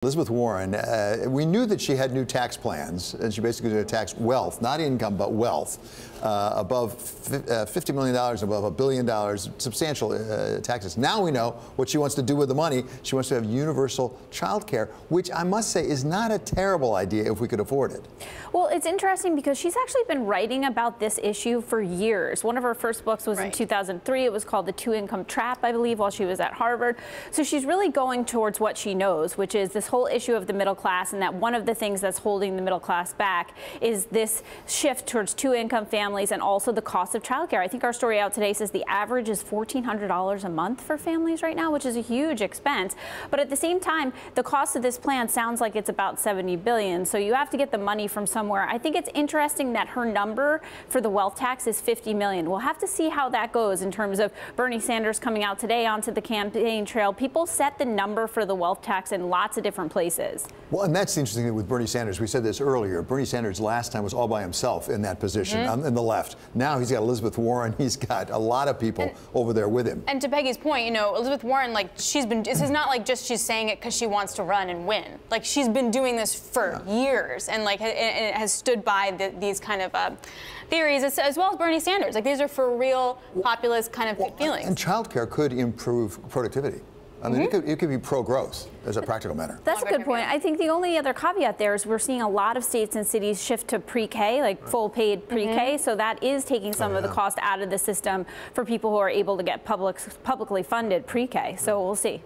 Elizabeth Warren, we knew that she had new tax plans, and she basically going to tax wealth, not income, but wealth, above $50 million, above $1 billion, substantial taxes. Now we know what she wants to do with the money. She wants to have universal child care, which I must say is not a terrible idea if we could afford it. Well, it's interesting because she's actually been writing about this issue for years. One of her first books was in 2003. It was called The Two-Income Trap, I believe, while she was at Harvard. So she's really going towards what she knows, which is this whole issue of the middle class, and that one of the things that's holding the middle class back is this shift towards two-income families and also the cost of childcare. I think our story out today says the average is $1,400 a month for families right now, which is a huge expense. But at the same time, the cost of this plan sounds like it's about $70 billion. So you have to get the money from somewhere. I think it's interesting that her number for the wealth tax is $50 million. We'll have to see how that goes in terms of Bernie Sanders coming out today onto the campaign trail. People set the number for the wealth tax in lots of different places. Well, and that's the interesting thing with Bernie Sanders. We said this earlier. Bernie Sanders last time was all by himself in that position in the left. Now he's got Elizabeth Warren. He's got a lot of people over there with him. And to Peggy's point, you know, Elizabeth Warren, like, this is not like just she's saying it because she wants to run and win. Like, she's been doing this for years, and like it has stood by these kind of theories, as well as Bernie Sanders. Like, these are for real populist kind of feelings. And childcare could improve productivity. I mean, it could be pro-growth as a practical matter. That's a good point. I think the only other caveat there is we're seeing a lot of states and cities shift to pre-K, like full paid pre-K. So that is taking some of the cost out of the system for people who are able to get publicly funded pre-K. So we'll see.